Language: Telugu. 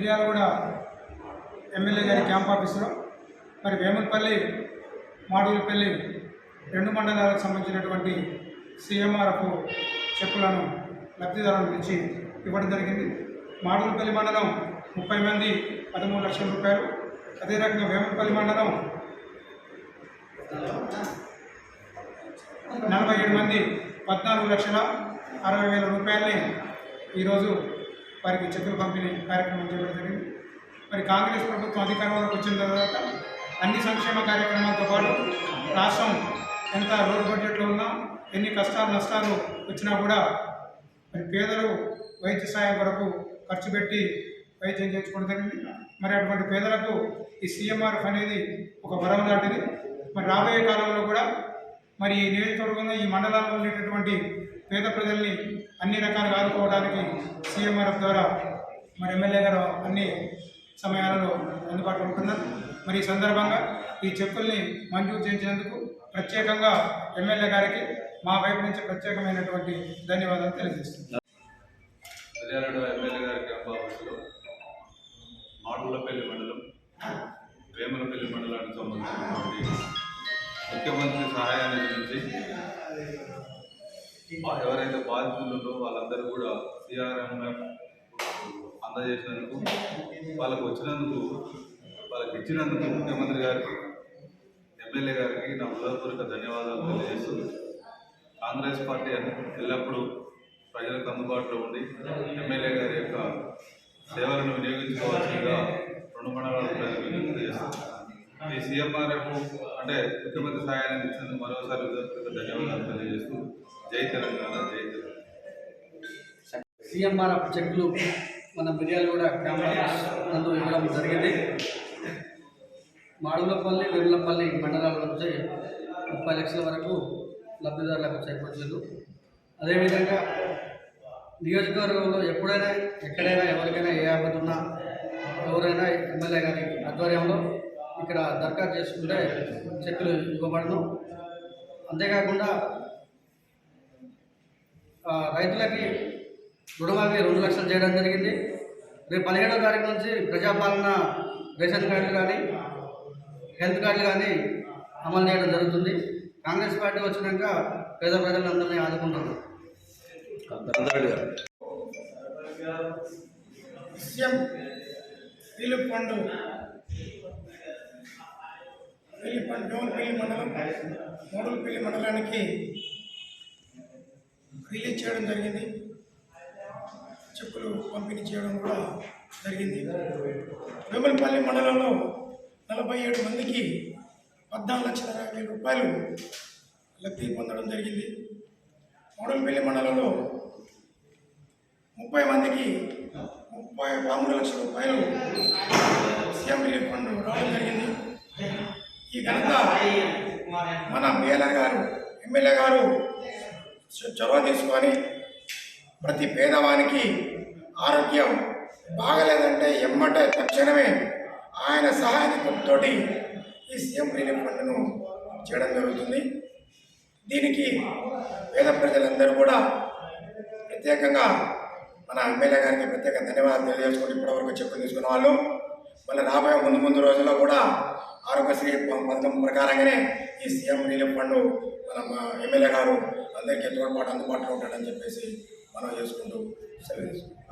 మిర్యాలగూడ ఎమ్మెల్యే గారి క్యాంప్ ఆఫీసులో మరి వేములపల్లి మాడుగులపల్లి రెండు మండలాలకు సంబంధించినటువంటి సీఎంఆర్ఎఫ్ చెక్కులను లబ్ధిదారుల నుంచి ఇవ్వడం జరిగింది. మాడుగులపల్లి మండలం 30 మంది 13 లక్షల రూపాయలు, అదే రకంగా వేములపల్లి మండలం 47 మంది 14,60,000 రూపాయలని ఈరోజు వారికి చెక్కులు పంపిణీ కార్యక్రమం చేయడం జరిగింది. మరి కాంగ్రెస్ ప్రభుత్వం అధికారంలోకి వచ్చిన తర్వాత అన్ని సంక్షేమ కార్యక్రమాలతో పాటు రాష్ట్రం ఎంత లోటు బడ్జెట్లో ఉన్నా, ఎన్ని కష్టాలు నష్టాలు వచ్చినా కూడా మరి పేదలు వైద్య సాయం కొరకు ఖర్చు పెట్టి వైద్యం చేయించుకోవడం జరిగింది. మరి అటువంటి పేదలకు ఈ సీఎంఆర్ఎఫ్ అనేది ఒక వరం లాంటిది. మరి రాబోయే కాలంలో కూడా మరి ఈ నియోజకవర్గంలో ఈ మండలాల్లో ఉండేటటువంటి పేద ప్రజల్ని అన్ని రకాలుగా ఆదుకోవడానికి సీఎంఆర్ఎఫ్ ద్వారా మరి ఎమ్మెల్యే గారు అన్ని సమయాలలో అందుబాటులో ఉంటున్నారు. మరి ఈ సందర్భంగా ఈ చెక్కుల్ని మంజూరు చేయించినందుకు ప్రత్యేకంగా ఎమ్మెల్యే గారికి మా వైపు నుంచి ప్రత్యేకమైనటువంటి ధన్యవాదాలు తెలియజేస్తున్నాను. ఎమ్మెల్యే గారి క్యాంప్ ఆఫీసులో మాడుగులపల్లి మండలం, వేములపల్లి మండలానికి సంబంధించినటువంటి ముఖ్యమంత్రి సహాయాన్ని నుంచి ఎవరైతే బాధితులు వాళ్ళందరూ కూడా సిఆర్ఎంఎఫ్ అందజేసినందుకు, వాళ్ళకు వచ్చినందుకు, వాళ్ళకి ఇచ్చినందుకు ముఖ్యమంత్రి గారికి, ఎమ్మెల్యే గారికి నా హృదయపూర్వక ధన్యవాదాలు తెలియజేస్తూ, కాంగ్రెస్ పార్టీ ఎల్లప్పుడూ ప్రజలకు అందుబాటులో ఉండి ఎమ్మెల్యే గారి యొక్క సేవలను వినియోగించుకోవాల్సిందిగా రెండు మండలాల ప్రజలకు విజ్ఞప్తి చేస్తుంది. ఈ సీఎంఆర్ఎఫ్ అంటే ముఖ్యమంత్రి సహాయాన్ని ఇచ్చినందుకు మరోసారి హృదయపూర్వక ధన్యవాదాలు తెలియజేస్తూ జై తెలంగాణ, జై తెలంగాణ. సీఎంఆర్ఎఫ్ చెక్కులు మన మిర్యాలగూడ క్యాంప్ నందు ఇవ్వడం జరిగింది. మాడుగులపల్లి, వేములపల్లి మండలాల నుంచి 30 లక్షల వరకు లబ్ధిదారులకు చేకూర్చారు. అదేవిధంగా నియోజకవర్గంలో ఎప్పుడైనా ఎక్కడైనా ఎవరికైనా ఏ ఆపద ఉన్నా ఎవరైనా ఎమ్మెల్యే గారి ఆధ్వర్యంలో ఇక్కడ దరఖాస్తు చేసుకుంటే చెక్కులు ఇవ్వబడను. అంతేకాకుండా రైతులకి రుణమాఫీ 2 లక్షలు చేయడం జరిగింది. రేపు 17వ తారీఖు నుంచి ప్రజాపాలన రేషన్ కార్డులు కానీ హెల్త్ కార్డులు కానీ అమలు చేయడం జరుగుతుంది. కాంగ్రెస్ పార్టీ వచ్చినాక పేద ప్రజలందరినీ ఆదుకుంటున్నారు. సీఎం రిలీఫ్ ఫండ్ వేములపల్లి మండలం, మాడుగులపల్లి మండలానికి రిలీజ్ చేయడం జరిగింది. చెక్కులు పంపిణీ చేయడం కూడా జరిగింది. వేములపల్లి మండలంలో 47 మందికి 14,60,000 రూపాయలు లబ్ధి పొందడం జరిగింది. మాడుగులపల్లి మండలంలో 30 మందికి 33 లక్షల రూపాయలు సీఎం రిలీఫ్ ఫండ్ రావడం జరిగింది. ఈ ఘనత మన బిఎల్ఆర్ గారు, ఎమ్మెల్యే గారు చొరవ తీసుకొని ప్రతి పేదవానికి ఆరోగ్యం బాగలేదంటే ఎమ్మటే తక్షణమే ఆయన సహాయంతో ఈ సీఎం రిలీఫ్ ఫండ్ను చేయడం జరుగుతుంది. దీనికి పేద ప్రజలందరూ కూడా ప్రత్యేకంగా మన ఎమ్మెల్యే గారికి ప్రత్యేక ధన్యవాదాలు తెలియజేసుకుంటూ ఇప్పటివరకు చెప్పులు తీసుకున్న వాళ్ళు మళ్ళీ రాబోయే ముందు రోజుల్లో కూడా ఆరోగ్యశ్రీ పథకం ప్రకారంగానే ఈ సీఎం రిలీఫ్ ఫండ్ మన ఎమ్మెల్యే గారు అందరికీ తోడ్పాటు అందుబాటులో ఉంటాడని చెప్పేసి మనం చేసుకుంటూ సెలవు తీసుకుంటాం.